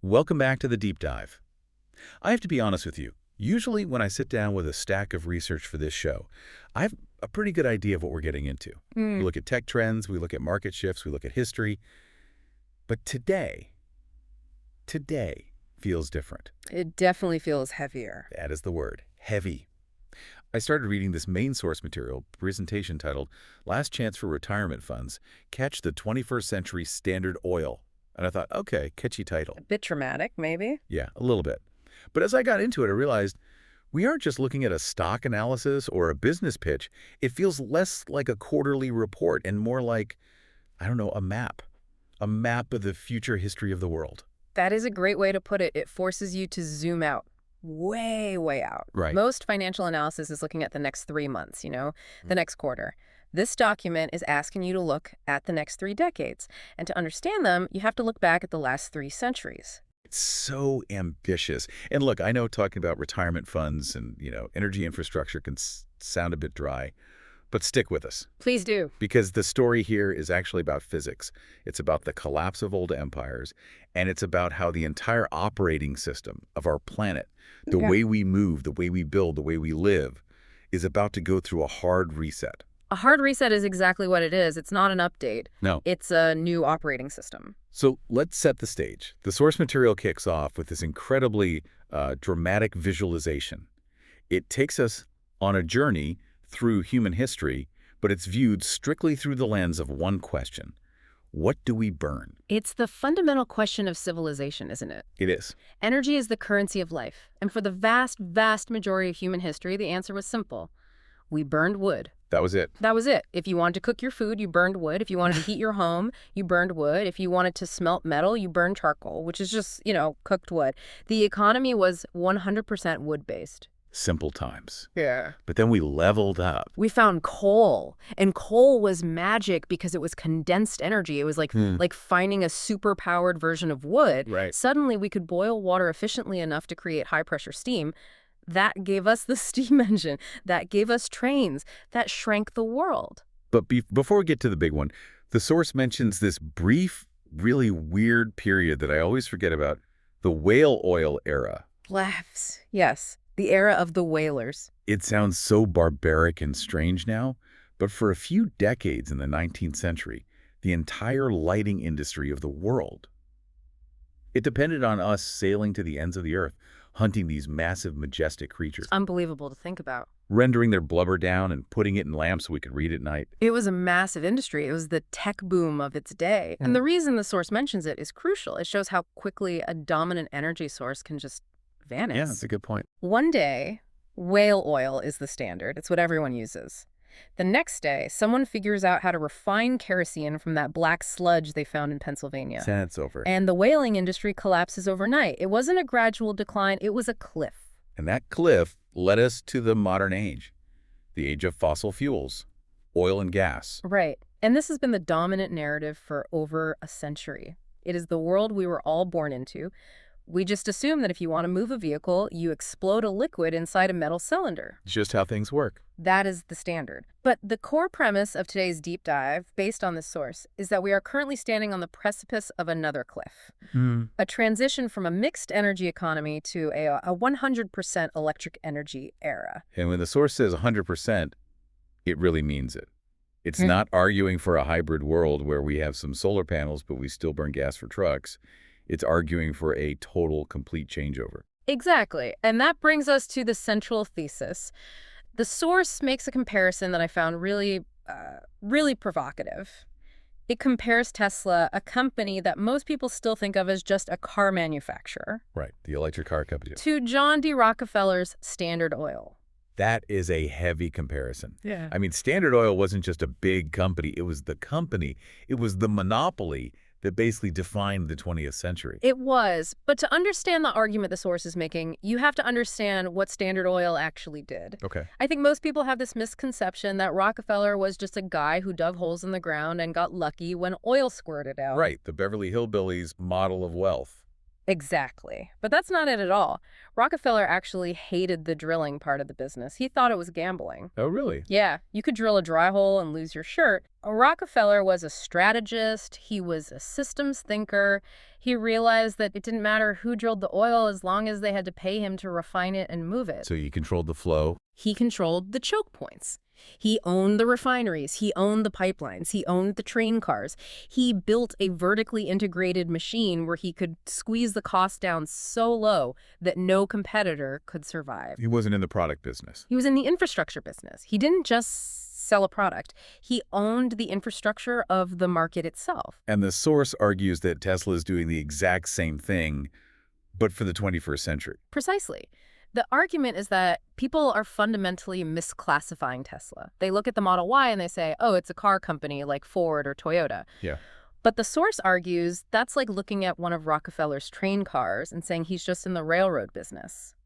Welcome back to the deep dive. I have to be honest with you. Usually when I sit down with a stack of research for this show, I have a pretty good idea of what we're getting into. We Mm, look at tech trends, we look at market shifts, we look at history. But today feels different. it definitely feels heavier. That is the word, heavy. I started reading this main source material presentation titled Last Chance for Retirement Funds, Catch the 21st Century Standard Oil. And I thought, okay, catchy title. A bit dramatic, maybe? Yeah, a little bit. But as I got into it, I realized we aren't just looking at a stock analysis or a business pitch. It feels less like a quarterly report and more like, I don't know, a map. A map of the future history of the world. That is a great way to put it. It forces you to zoom out. Way, way out. Right. Most financial analysis is looking at the next 3 months, the next quarter. This document is asking you to look at the next 3 decades. And to understand them, you have to look back at the last 3 centuries. It's so ambitious. And look, I know talking about retirement funds and, energy infrastructure can sound a bit dry, but stick with us. Please do. Because the story here is actually about physics. It's about the collapse of old empires, and it's about how the entire operating system of our planet, the Yeah. way we move, the way we build, the way we live, is about to go through a hard reset. A hard reset is exactly what it is. It's not an update. No. It's a new operating system. So let's set the stage. The source material kicks off with this incredibly dramatic visualization. It takes us on a journey through human history, but it's viewed strictly through the lens of one question. What do we burn? It's the fundamental question of civilization, isn't it? It is. Energy is the currency of life. And for the vast, vast majority of human history, the answer was simple. We burned wood. That was it. That was it. If you wanted to cook your food, you burned wood. If you wanted to heat your home, you burned wood. If you wanted to smelt metal, you burned charcoal, which is just, cooked wood. The economy was 100% wood-based. Simple times. Yeah. But then we leveled up. We found coal, and coal was magic because it was condensed energy. It was like finding a super-powered version of wood. Right. Suddenly, we could boil water efficiently enough to create high-pressure steam. That gave us the steam engine. That gave us trains. That shrank the world. But before we get to the big one, the source mentions this brief, really weird period that I always forget about, the whale oil era. Laughs. Yes, the era of the whalers. It sounds so barbaric and strange now, but for a few decades in the 19th century, the entire lighting industry of the world, it depended on us sailing to the ends of the earth, hunting these massive, majestic creatures, Unbelievable to think about. rendering their blubber down and putting it in lamps so we could read at night. It was a massive industry. It was the tech boom of its day. And the reason the source mentions it is crucial. It shows how quickly a dominant energy source can just vanish. Yeah, that's a good point. One day, whale oil is the standard. It's what everyone uses. The next day, someone figures out how to refine kerosene from that black sludge they found in Pennsylvania. And it's over. And the whaling industry collapses overnight. It wasn't a gradual decline. It was a cliff. And that cliff led us to the modern age, the age of fossil fuels, oil and gas. Right. And this has been the dominant narrative for over a century. It is the world we were all born into. We just assume that if you want to move a vehicle, you explode a liquid inside a metal cylinder. It's just how things work. That is the standard. But the core premise of today's deep dive, based on this source, is that we are currently standing on the precipice of another cliff. A transition from a mixed energy economy to a 100% electric energy era. And when the source says 100%, it really means it. It's not arguing for a hybrid world where we have some solar panels, but we still burn gas for trucks. It's arguing for a total, complete changeover. Exactly. And that brings us to the central thesis. The source makes a comparison that I found really provocative. It compares Tesla, a company that most people still think of as just a car manufacturer, Right, the electric car company. to John D. Rockefeller's Standard Oil. That is a heavy comparison. Yeah. I mean, Standard Oil wasn't just a big company. It was the company. It was the monopoly that basically defined the 20th century. It was. But to understand the argument the source is making, you have to understand what Standard Oil actually did. Okay. I think most people have this misconception that Rockefeller was just a guy who dug holes in the ground and got lucky when oil squirted out. Right, the Beverly Hillbillies model of wealth. Exactly. But that's not it at all. Rockefeller actually hated the drilling part of the business. He thought it was gambling. Oh, really? Yeah, you could drill a dry hole and lose your shirt. Rockefeller was a strategist. He was a systems thinker. He realized that it didn't matter who drilled the oil as long as they had to pay him to refine it and move it. So you controlled the flow. He controlled the choke points. He owned the refineries. He owned the pipelines. He owned the train cars. He built a vertically integrated machine where he could squeeze the cost down so low that no competitor could survive. He wasn't in the product business. He was in the infrastructure business. He didn't just sell a product. He owned the infrastructure of the market itself. And the source argues that Tesla is doing the exact same thing, but for the 21st century. Precisely. The argument is that people are fundamentally misclassifying Tesla. They look at the Model Y and they say, oh, it's a car company like Ford or Toyota. Yeah. But the source argues that's like looking at one of Rockefeller's train cars and saying he's just in the railroad business.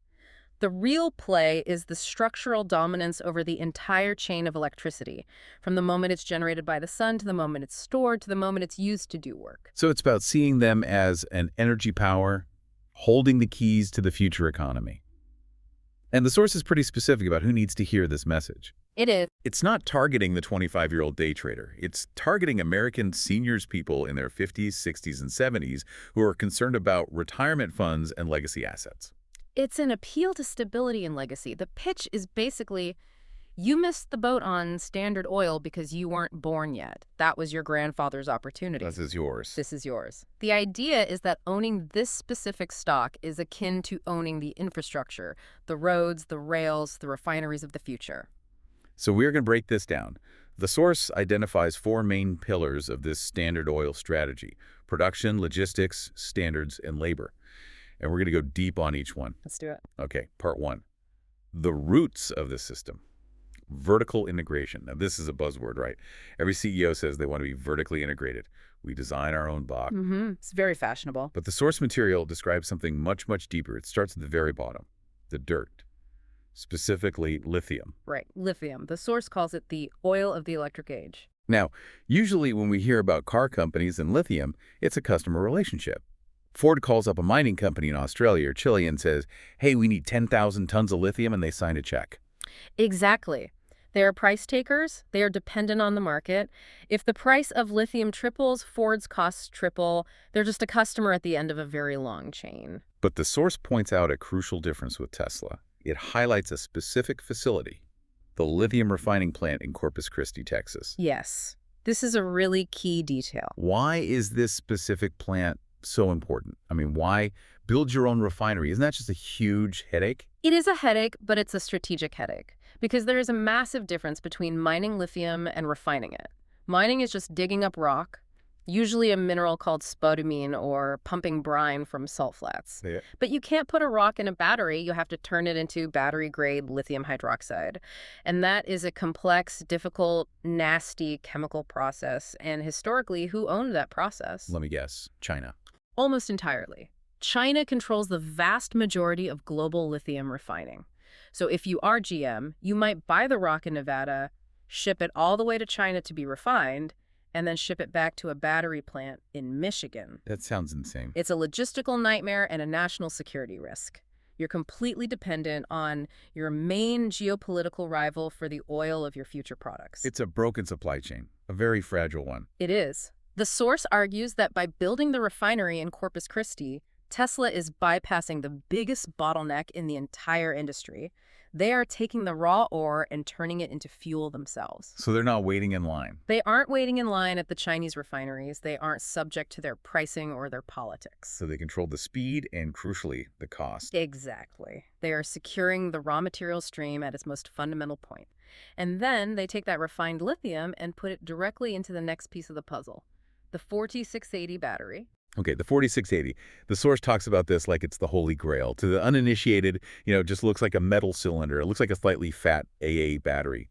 The real play is the structural dominance over the entire chain of electricity, from the moment it's generated by the sun to the moment it's stored to the moment it's used to do work. So it's about seeing them as an energy power, holding the keys to the future economy. And the source is pretty specific about who needs to hear this message. It is. It's not targeting the 25-year-old day trader. It's targeting American seniors, people in their 50s, 60s, and 70s who are concerned about retirement funds and legacy assets. It's an appeal to stability and legacy. The pitch is basically, you missed the boat on Standard Oil because you weren't born yet. That was your grandfather's opportunity. This is yours. This is yours. The idea is that owning this specific stock is akin to owning the infrastructure, the roads, the rails, the refineries of the future. So we're going to break this down. The source identifies 4 main pillars of this Standard Oil strategy: production, logistics, standards, and labor. And we're going to go deep on each one. Let's do it. Okay, part 1. The roots of the system. Vertical integration. Now, this is a buzzword, right? Every CEO says they want to be vertically integrated. We design our own box. It's very fashionable. But the source material describes something much, much deeper. It starts at the very bottom, the dirt, specifically lithium. Right, lithium. The source calls it the oil of the electric age. Now, usually when we hear about car companies and lithium, it's a customer relationship. Ford calls up a mining company in Australia or Chile and says, hey, we need 10,000 tons of lithium, and they sign a check. Exactly. They are price takers. They are dependent on the market. If the price of lithium triples, Ford's costs triple. They're just a customer at the end of a very long chain. But the source points out a crucial difference with Tesla. It highlights a specific facility, the lithium refining plant in Corpus Christi, Texas. Yes, this is a really key detail. Why is this specific plant so important? I mean, why build your own refinery? Isn't that just a huge headache? It is a headache, but it's a strategic headache, because there is a massive difference between mining lithium and refining it. Mining is just digging up rock, usually a mineral called spodumene, or pumping brine from salt flats. Yeah. But you can't put a rock in a battery. You have to turn it into battery-grade lithium hydroxide. And that is a complex, difficult, nasty chemical process. And historically, who owned that process? Let me guess, China. Almost entirely. China controls the vast majority of global lithium refining. So if you are GM, you might buy the rock in Nevada, ship it all the way to China to be refined, and then ship it back to a battery plant in Michigan. That sounds insane. It's a logistical nightmare and a national security risk. You're completely dependent on your main geopolitical rival for the oil of your future products. It's a broken supply chain, a very fragile one. It is. The source argues that by building the refinery in Corpus Christi, Tesla is bypassing the biggest bottleneck in the entire industry. They are taking the raw ore and turning it into fuel themselves. So they're not waiting in line. They aren't waiting in line at the Chinese refineries. They aren't subject to their pricing or their politics. So they control the speed and, crucially, the cost. Exactly. They are securing the raw material stream at its most fundamental point. And then they take that refined lithium and put it directly into the next piece of the puzzle, the 4680 battery. Okay, the 4680. The source talks about this like it's the holy grail. To the uninitiated, it just looks like a metal cylinder. It looks like a slightly fat AA battery.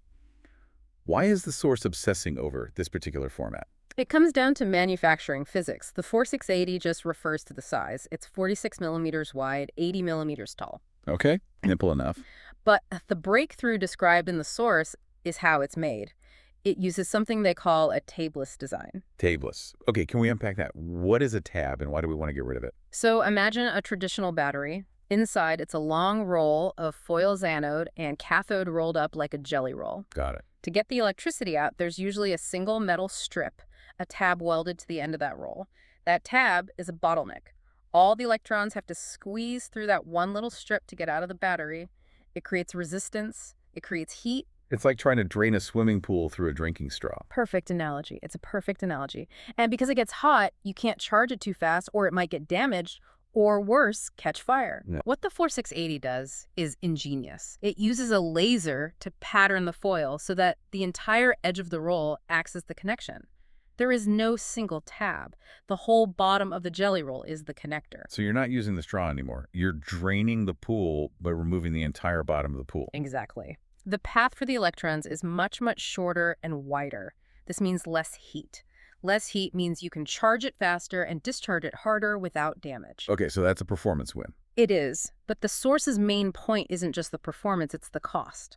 Why is the source obsessing over this particular format? It comes down to manufacturing physics. The 4680 just refers to the size. It's 46 millimeters wide, 80 millimeters tall. Okay, simple enough. But the breakthrough described in the source is how it's made. It uses something they call a tabless design. Tabless. Okay, can we unpack that? What is a tab and why do we want to get rid of it? So imagine a traditional battery. Inside, it's a long roll of foils anode and cathode rolled up like a jelly roll. Got it. To get the electricity out, there's usually a single metal strip, a tab welded to the end of that roll. That tab is a bottleneck. All the electrons have to squeeze through that one little strip to get out of the battery. It creates resistance, it creates heat. It's like trying to drain a swimming pool through a drinking straw. Perfect analogy. It's a perfect analogy. And because it gets hot, you can't charge it too fast or it might get damaged or worse, catch fire. Yeah. What the 4680 does is ingenious. It uses a laser to pattern the foil so that the entire edge of the roll acts as the connection. There is no single tab. The whole bottom of the jelly roll is the connector. So you're not using the straw anymore. You're draining the pool by removing the entire bottom of the pool. Exactly. The path for the electrons is much, much shorter and wider. This means less heat. Less heat means you can charge it faster and discharge it harder without damage. Okay, so that's a performance win. It is, but the source's main point isn't just the performance, it's the cost.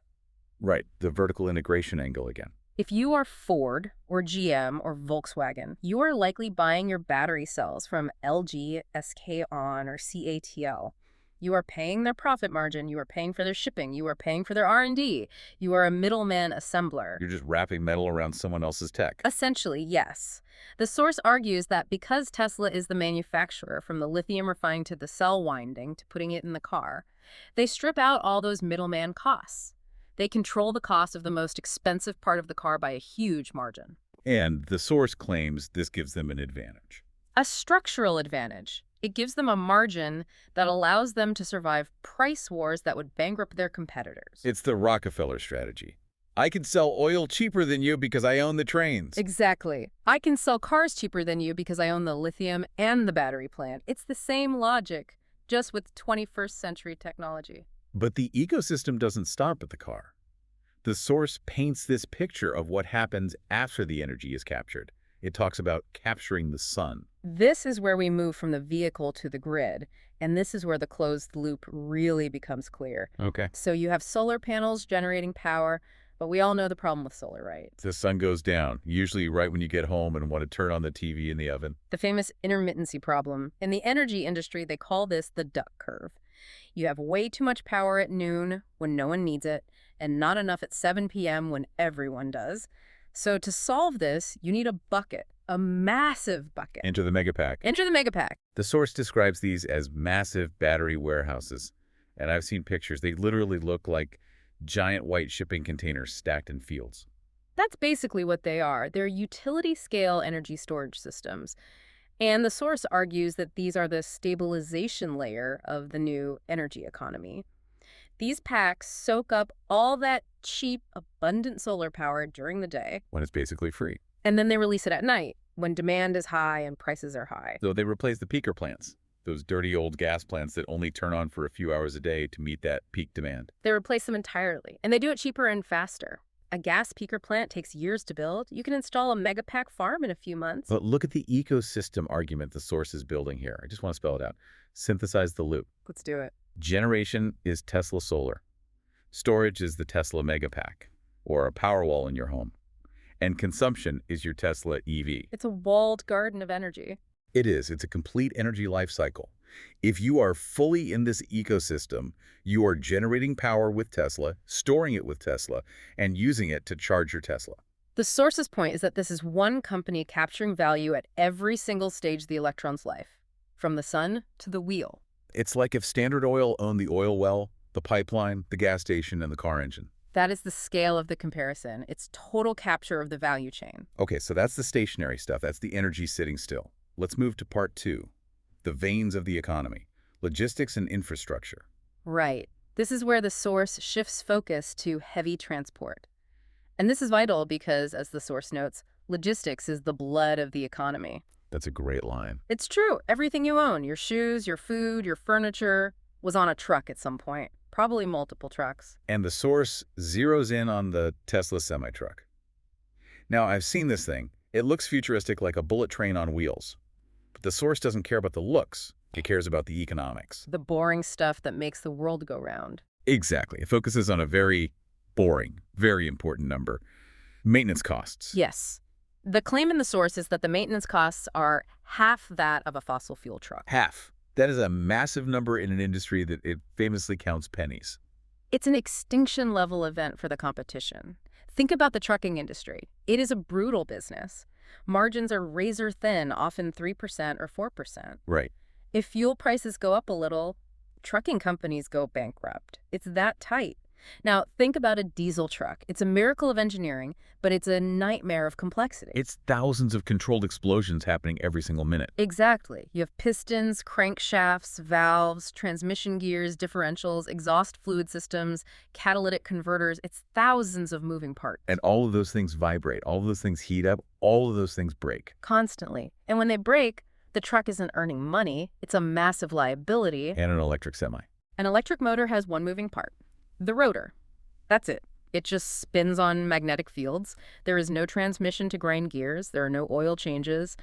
Right, the vertical integration angle again. If you are Ford or GM or Volkswagen, you are likely buying your battery cells from LG, SK On, or CATL. You are paying their profit margin, you are paying for their shipping, you are paying for their R&D. You are a middleman assembler. You're just wrapping metal around someone else's tech. Essentially, yes. The source argues that because Tesla is the manufacturer, from the lithium refining to the cell winding to putting it in the car, they strip out all those middleman costs. They control the cost of the most expensive part of the car by a huge margin. And the source claims this gives them an advantage. A structural advantage. It gives them a margin that allows them to survive price wars that would bankrupt their competitors. It's the Rockefeller strategy. I can sell oil cheaper than you because I own the trains. Exactly. I can sell cars cheaper than you because I own the lithium and the battery plant. It's the same logic, just with 21st century technology. But the ecosystem doesn't stop at the car. The source paints this picture of what happens after the energy is captured. It talks about capturing the sun. This is where we move from the vehicle to the grid, and this is where the closed loop really becomes clear. Okay. So you have solar panels generating power, but we all know the problem with solar, right? The sun goes down, usually right when you get home and want to turn on the TV in the oven. The famous intermittency problem. In the energy industry, they call this the duck curve. You have way too much power at noon when no one needs it, and not enough at 7 p.m. when everyone does. So to solve this, you need a bucket, a massive bucket. Enter the megapack. Enter the megapack. The source describes these as massive battery warehouses. And I've seen pictures. They literally look like giant white shipping containers stacked in fields. That's basically what they are. They're utility-scale energy storage systems. And the source argues that these are the stabilization layer of the new energy economy. These packs soak up all that cheap, abundant solar power during the day. When it's basically free. And then they release it at night, when demand is high and prices are high. So they replace the peaker plants, those dirty old gas plants that only turn on for a few hours a day to meet that peak demand. They replace them entirely, and they do it cheaper and faster. A gas peaker plant takes years to build. You can install a megapack farm in a few months. But look at the ecosystem argument the source is building here. I just want to spell it out. Synthesize the loop. Let's do it. Generation is Tesla solar. Storage is the Tesla megapack, or a power wall in your home. And consumption is your Tesla EV. It's a walled garden of energy. It is. It's a complete energy life cycle. If you are fully in this ecosystem, you are generating power with Tesla, storing it with Tesla, and using it to charge your Tesla. The source's point is that this is one company capturing value at every single stage of the electron's life, from the sun to the wheel. It's like if Standard Oil owned the oil well, the pipeline, the gas station, and the car engine. That is the scale of the comparison. It's total capture of the value chain. Okay, so that's the stationary stuff. That's the energy sitting still. Let's move to part 2, the veins of the economy, logistics and infrastructure. Right. This is where the source shifts focus to heavy transport. And this is vital because, as the source notes, logistics is the blood of the economy. That's a great line. It's true. Everything you own, your shoes, your food, your furniture, was on a truck at some point. Probably multiple trucks. And the source zeroes in on the Tesla semi-truck. Now, I've seen this thing. It looks futuristic like a bullet train on wheels. But the source doesn't care about the looks. It cares about the economics. The boring stuff that makes the world go round. Exactly. It focuses on a very boring, very important number. Maintenance costs. Yes. The claim in the source is that the maintenance costs are half that of a fossil fuel truck. Half. That is a massive number in an industry that it famously counts pennies. It's an extinction-level event for the competition. Think about the trucking industry. It is a brutal business. Margins are razor-thin, often 3% or 4%. Right. If fuel prices go up a little, trucking companies go bankrupt. It's that tight. Now, think about a diesel truck. It's a miracle of engineering, but it's a nightmare of complexity. It's thousands of controlled explosions happening every single minute. Exactly. You have pistons, crankshafts, valves, transmission gears, differentials, exhaust fluid systems, catalytic converters. It's thousands of moving parts. And all of those things vibrate. All of those things heat up. All of those things break. Constantly. And when they break, the truck isn't earning money. It's a massive liability. And an electric semi. An electric motor has one moving part. The rotor. That's it. It just spins on magnetic fields. There is no transmission to grind gears. There are no oil changes.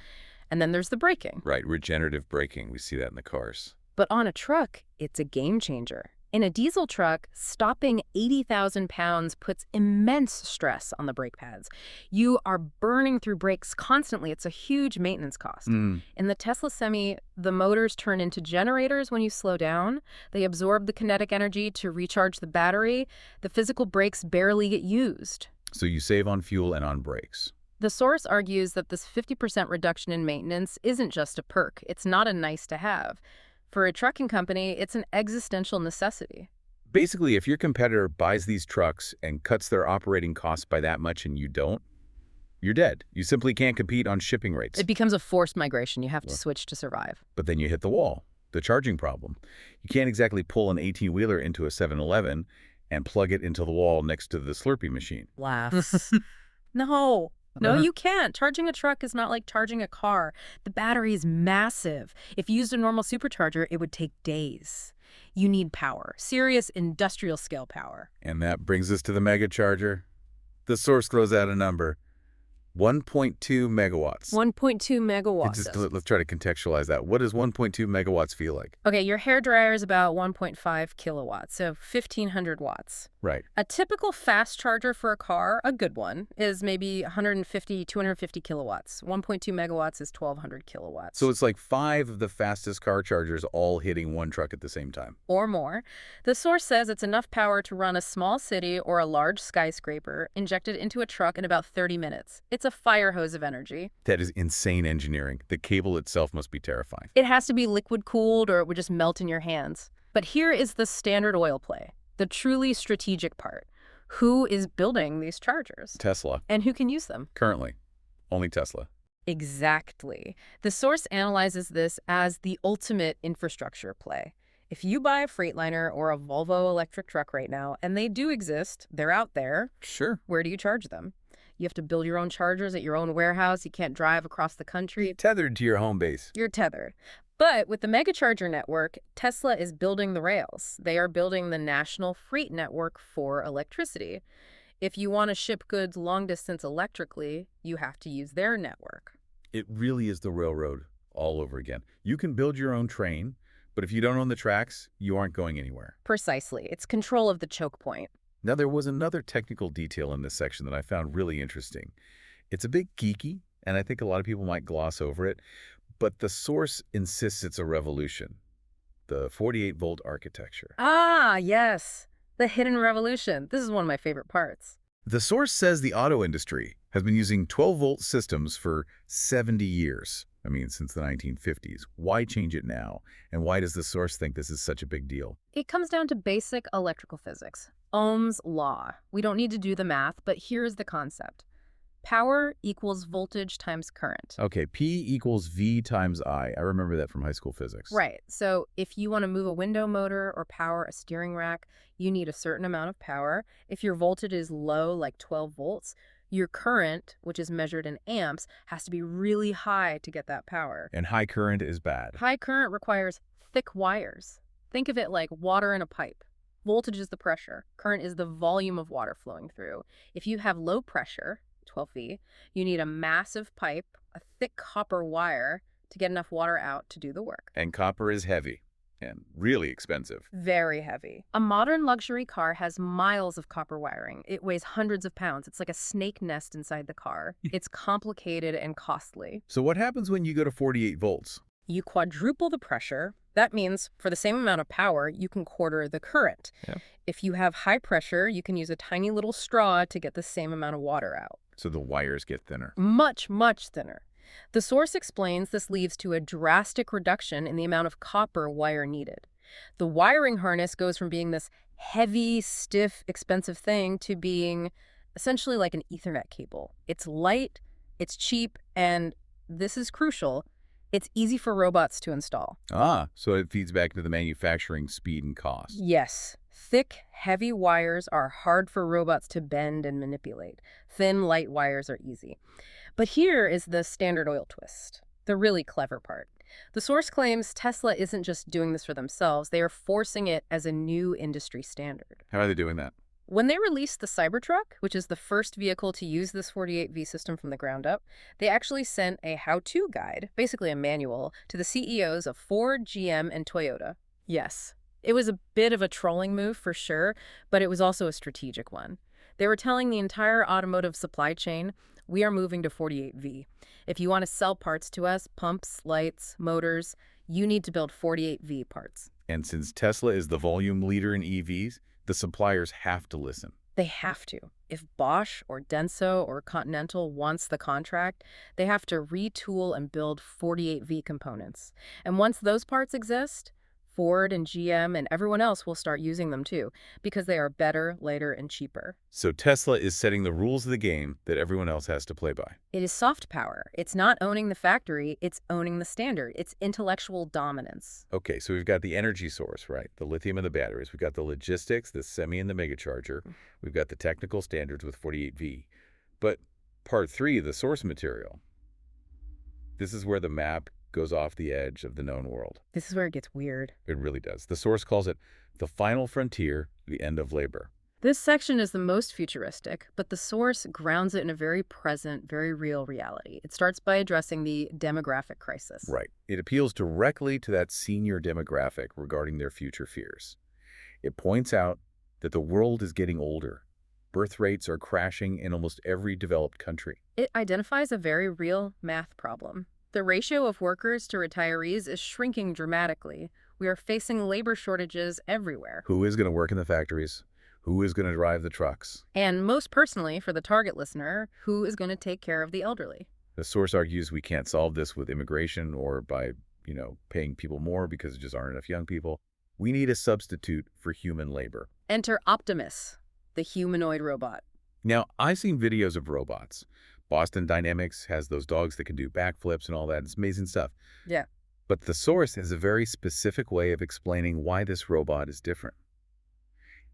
And then there's the braking. Right, regenerative braking. We see that in the cars. But on a truck, it's a game changer. In a diesel truck, stopping 80,000 pounds puts immense stress on the brake pads. You are burning through brakes constantly. It's a huge maintenance cost. In the Tesla Semi, the motors turn into generators when you slow down. They absorb the kinetic energy to recharge the battery. The physical brakes barely get used. So you save on fuel and on brakes. The source argues that this 50% reduction in maintenance isn't just a perk. It's not a nice to have. For a trucking company, it's an existential necessity. Basically, if your competitor buys these trucks and cuts their operating costs by that much and you don't, you're dead. You simply can't compete on shipping rates. It becomes a forced migration. You have to switch to survive. But then you hit the wall, the charging problem. You can't exactly pull an 18-wheeler into a 7-Eleven and plug it into the wall next to the Slurpee machine. Laughs. No, you can't. Charging a truck is not like charging a car. The battery is massive. If you used a normal supercharger, it would take days. You need power, serious industrial scale power. And that brings us to the megacharger. The source throws out a number. 1.2 megawatts. 1.2 megawatts. Let's try to contextualize that. What does 1.2 megawatts feel like? Okay, your hairdryer is about 1.5 kilowatts, so 1,500 watts. Right. A typical fast charger for a car, a good one, is maybe 150, 250 kilowatts. 1.2 megawatts is 1,200 kilowatts. So it's like 5 of the fastest car chargers all hitting one truck at the same time. Or more. The source says it's enough power to run a small city or a large skyscraper injected into a truck in about 30 minutes. It's a fire hose of energy. That is insane engineering. The cable itself must be terrifying. It has to be liquid cooled or it would just melt in your hands. But here is the standard oil play, the truly strategic part. Who is building these chargers? Tesla. And who can use them? Currently, only Tesla. Exactly. The source analyzes this as the ultimate infrastructure play. If you buy a Freightliner or a Volvo electric truck right now, and they do exist, they're out there. Sure. Where do you charge them? You have to build your own chargers at your own warehouse. You can't drive across the country. Tethered to your home base. You're tethered. But with the megacharger network, Tesla is building the rails. They are building the national freight network for electricity. If you want to ship goods long distance electrically, you have to use their network. It really is the railroad all over again. You can build your own train, but if you don't own the tracks, you aren't going anywhere. Precisely. It's control of the choke point. Now, there was another technical detail in this section that I found really interesting. It's a bit geeky, and I think a lot of people might gloss over it, but the source insists it's a revolution. The 48-volt architecture. Ah, yes. The hidden revolution. This is one of my favorite parts. The source says the auto industry has been using 12-volt systems for 70 years. I mean, since the 1950s. Why change it now? And why does the source think this is such a big deal? It comes down to basic electrical physics. Ohm's law. We don't need to do the math, but here's the concept. Power equals voltage times current. Okay, P equals V times I. I remember that from high school physics. Right. So if you want to move a window motor or power a steering rack, you need a certain amount of power. If your voltage is low, like 12 volts, your current, which is measured in amps, has to be really high to get that power. And high current is bad. High current requires thick wires. Think of it like water in a pipe. Voltage is the pressure. Current is the volume of water flowing through. If you have low pressure, 12 V, you need a massive pipe, a thick copper wire to get enough water out to do the work. And copper is heavy. And really expensive. Very heavy. A modern luxury car has miles of copper wiring. It weighs hundreds of pounds. It's like a snake nest inside the car. It's complicated and costly. So what happens when you go to 48 volts? You quadruple the pressure. That means for the same amount of power, you can quarter the current. Yeah. If you have high pressure, you can use a tiny little straw to get the same amount of water out. So the wires get thinner. Much, much thinner. The source explains this leads to a drastic reduction in the amount of copper wire needed. The wiring harness goes from being this heavy, stiff, expensive thing to being essentially like an Ethernet cable. It's light, it's cheap, and this is crucial, it's easy for robots to install. Ah, so it feeds back to the manufacturing speed and cost. Yes, thick, heavy wires are hard for robots to bend and manipulate. Thin, light wires are easy. But here is the Standard Oil twist, the really clever part. The source claims Tesla isn't just doing this for themselves, they are forcing it as a new industry standard. How are they doing that? When they released the Cybertruck, which is the first vehicle to use this 48V system from the ground up, they actually sent a how-to guide, basically a manual, to the CEOs of Ford, GM, and Toyota. Yes, it was a bit of a trolling move for sure, but it was also a strategic one. They were telling the entire automotive supply chain, we are moving to 48V. If you want to sell parts to us, pumps, lights, motors, you need to build 48V parts. And since Tesla is the volume leader in EVs, the suppliers have to listen. They have to. If Bosch or Denso or Continental wants the contract, they have to retool and build 48V components. And once those parts exist, Ford and GM and everyone else will start using them too, because they are better, lighter, and cheaper. So Tesla is setting the rules of the game that everyone else has to play by. It is soft power. It's not owning the factory, it's owning the standard. It's intellectual dominance. Okay, so we've got the energy source, right? The lithium and the batteries. We've got the logistics, the semi and the megacharger. We've got the technical standards with 48V. But part 3, the source material. This is where the map goes off the edge of the known world. This is where it gets weird. It really does. The source calls it the final frontier, the end of labor. This section is the most futuristic, but the source grounds it in a very present, very real reality. It starts by addressing the demographic crisis. Right. It appeals directly to that senior demographic regarding their future fears. It points out that the world is getting older. Birth rates are crashing in almost every developed country. It identifies a very real math problem. The ratio of workers to retirees is shrinking dramatically. We are facing labor shortages everywhere. Who is going to work in the factories? Who is going to drive the trucks? And most personally, for the target listener, who is going to take care of the elderly? The source argues we can't solve this with immigration or by, paying people more because there just aren't enough young people. We need a substitute for human labor. Enter Optimus, the humanoid robot. Now, I've seen videos of robots. Boston Dynamics has those dogs that can do backflips and all that. It's amazing stuff. Yeah. But the source has a very specific way of explaining why this robot is different.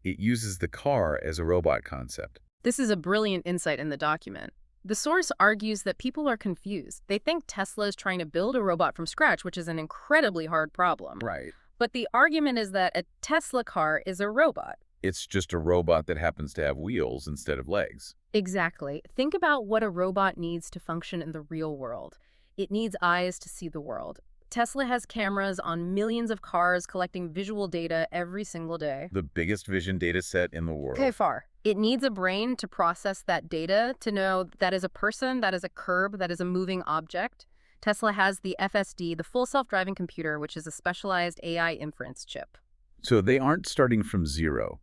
It uses the car as a robot concept. This is a brilliant insight in the document. The source argues that people are confused. They think Tesla is trying to build a robot from scratch, which is an incredibly hard problem. Right. But the argument is that a Tesla car is a robot. It's just a robot that happens to have wheels instead of legs. Exactly. Think about what a robot needs to function in the real world. It needs eyes to see the world. Tesla has cameras on millions of cars collecting visual data every single day. The biggest vision data set in the world. Okay, far. It needs a brain to process that data, to know that is a person, that is a curb, that is a moving object. Tesla has the FSD, the full self-driving computer, which is a specialized AI inference chip. So they aren't starting from zero.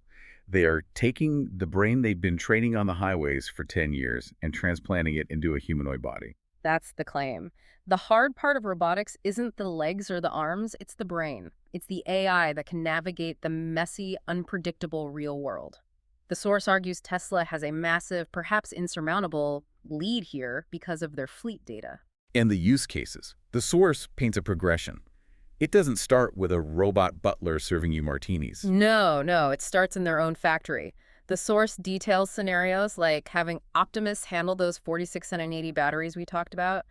They are taking the brain they've been training on the highways for 10 years and transplanting it into a humanoid body. That's the claim. The hard part of robotics isn't the legs or the arms, it's the brain. It's the AI that can navigate the messy, unpredictable real world. The source argues Tesla has a massive, perhaps insurmountable, lead here because of their fleet data. And the use cases. The source paints a progression. It doesn't start with a robot butler serving you martinis. No, it starts in their own factory. The source details scenarios like having Optimus handle those 4680 batteries we talked about.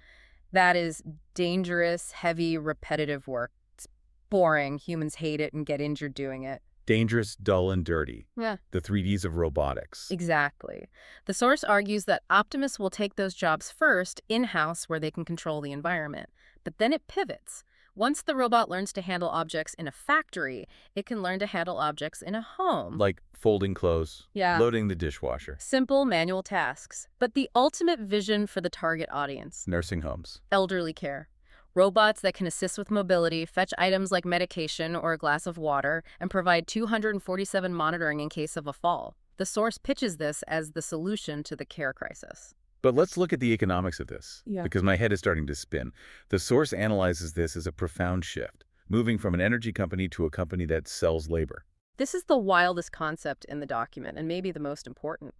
That is dangerous, heavy, repetitive work. It's boring. Humans hate it and get injured doing it. Dangerous, dull, and dirty. Yeah. The 3Ds of robotics. Exactly. The source argues that Optimus will take those jobs first in-house where they can control the environment. But then it pivots. Once the robot learns to handle objects in a factory, it can learn to handle objects in a home. Like folding clothes, Yeah. loading the dishwasher, Simple manual tasks. But the ultimate vision for the target audience: nursing homes. elderly care. Robots that can assist with mobility, fetch items like medication or a glass of water, and provide 247 monitoring in case of a fall. The source pitches this as the solution to the care crisis. But let's look at the economics of this, Yeah. because my head is starting to spin. The source analyzes this as a profound shift, moving from an energy company to a company that sells labor. This is the wildest concept in the document, and maybe the most important.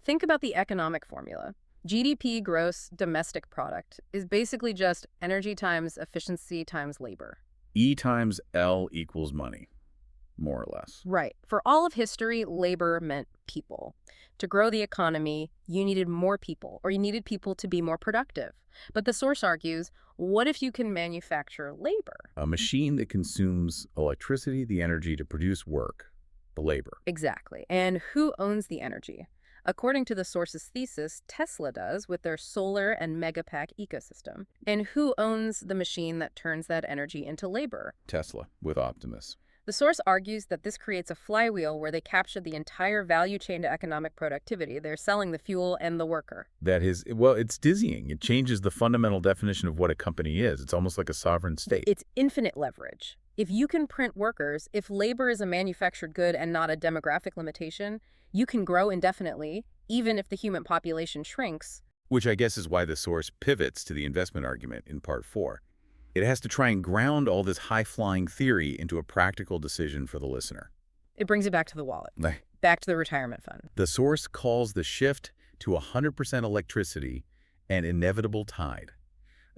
Think about the economic formula. GDP, gross domestic product, is basically just energy times efficiency times labor. E times L equals money, more or less. Right. For all of history, labor meant people. To grow the economy, you needed more people, or you needed people to be more productive. But the source argues, what if you can manufacture labor? A machine that consumes electricity, the energy to produce work, the labor. Exactly. And who owns the energy? According to the source's thesis, Tesla does with their solar and megapack ecosystem. And who owns the machine that turns that energy into labor? Tesla with Optimus. The source argues that this creates a flywheel where they capture the entire value chain to economic productivity. They're selling the fuel and the worker. That is, well, it's dizzying. It changes the fundamental definition of what a company is. It's almost like a sovereign state. It's infinite leverage. If you can print workers, if labor is a manufactured good and not a demographic limitation, you can grow indefinitely, even if the human population shrinks. Which I guess is why the source pivots to the investment argument in Part 4. It has to try and ground all this high-flying theory into a practical decision for the listener. It brings it back to the wallet, Like, back to the retirement fund. the source calls the shift to 100% electricity an inevitable tide,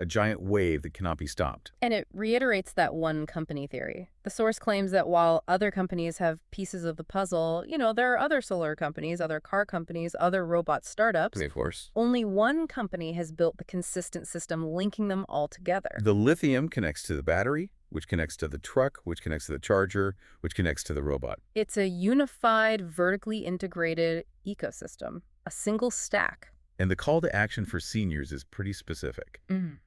a giant wave that cannot be stopped. And it reiterates that one company theory. The source claims that while other companies have pieces of the puzzle, there are other solar companies, other car companies, other robot startups. Of course. Only one company has built the consistent system linking them all together. The lithium connects to the battery, which connects to the truck, which connects to the charger, which connects to the robot. It's a unified, vertically integrated ecosystem, a single stack. And the call to action for seniors is pretty specific.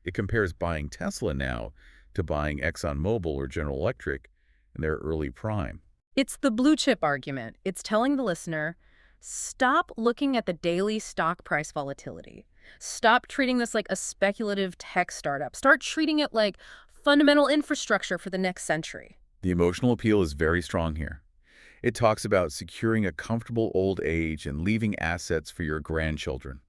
It compares buying Tesla now to buying ExxonMobil or General Electric in their early prime. It's the blue chip argument. It's telling the listener, stop looking at the daily stock price volatility. Stop treating this like a speculative tech startup. Start treating it like fundamental infrastructure for the next century. The emotional appeal is very strong here. It talks about securing a comfortable old age and leaving assets for your grandchildren.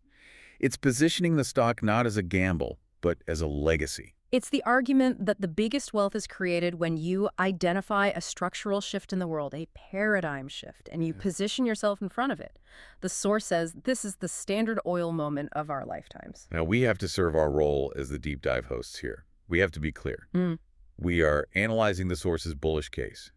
It's positioning the stock not as a gamble, but as a legacy. It's the argument that the biggest wealth is created when you identify a structural shift in the world, a paradigm shift, and you position yourself in front of it. The source says this is the Standard Oil moment of our lifetimes. Now, we have to serve our role as the deep dive hosts here. We have to be clear. We are analyzing the source's bullish case.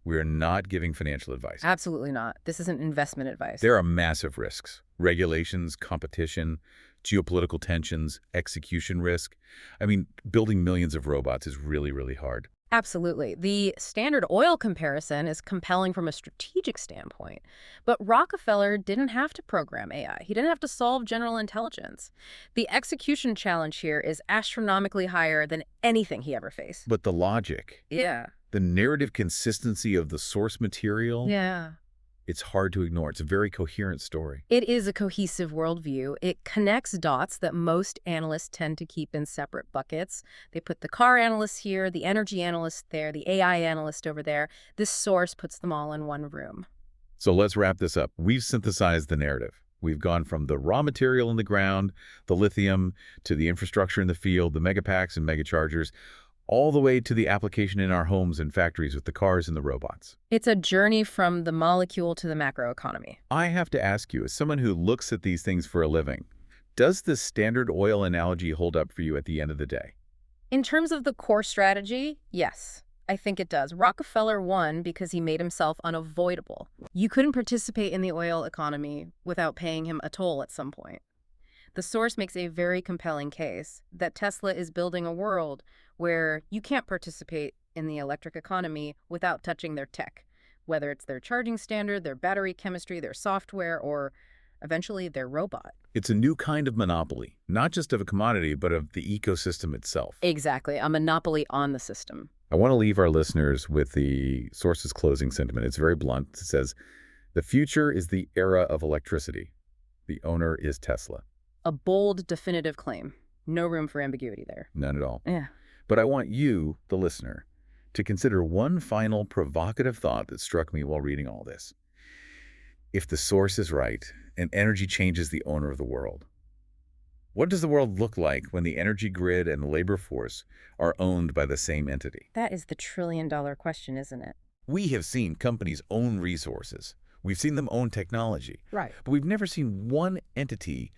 We are not giving financial advice. Absolutely not. This isn't investment advice. There are massive risks: regulations, competition, geopolitical tensions, execution risk. I mean, building millions of robots is really, really hard. Absolutely. The Standard Oil comparison is compelling from a strategic standpoint. But Rockefeller didn't have to program AI. He didn't have to solve general intelligence. The execution challenge here is astronomically higher than anything he ever faced. But the logic, Yeah. the narrative consistency of the source material, Yeah. it's hard to ignore. It's a very coherent story. It is a cohesive worldview. It connects dots that most analysts tend to keep in separate buckets. They put the car analyst here, the energy analyst there, the AI analyst over there. This source puts them all in one room. So let's wrap this up. We've synthesized the narrative. We've gone from the raw material in the ground, the lithium, to the infrastructure in the field, the megapacks and megachargers, all the way to the application in our homes and factories with the cars and the robots. It's a journey from the molecule to the macroeconomy. I have to ask you, as someone who looks at these things for a living, does the Standard Oil analogy hold up for you at the end of the day? In terms of the core strategy, yes, I think it does. Rockefeller won because he made himself unavoidable. You couldn't participate in the oil economy without paying him a toll at some point. The source makes a very compelling case that Tesla is building a world where you can't participate in the electric economy without touching their tech, whether it's their charging standard, their battery chemistry, their software, or eventually their robot. It's a new kind of monopoly, not just of a commodity, but of the ecosystem itself. Exactly, a monopoly on the system. I want to leave our listeners with the source's closing sentiment. It's very blunt. It says, "The future is the era of electricity. The owner is Tesla." A bold, definitive claim. No room for ambiguity there. None at all. Yeah. But I want you, the listener, to consider one final provocative thought that struck me while reading all this. If the source is right and energy changes the owner of the world, what does the world look like when the energy grid and the labor force are owned by the same entity? That is the trillion-dollar question, isn't it? We have seen companies own resources. We've seen them own technology. Right. But we've never seen one entity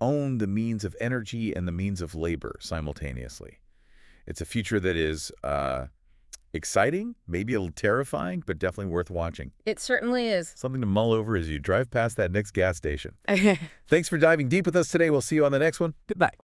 own the means of energy and the means of labor simultaneously. It's a future that is exciting, maybe a little terrifying, but definitely worth watching. It certainly is. Something to mull over as you drive past that next gas station. Thanks for diving deep with us today. We'll see you on the next one. Goodbye.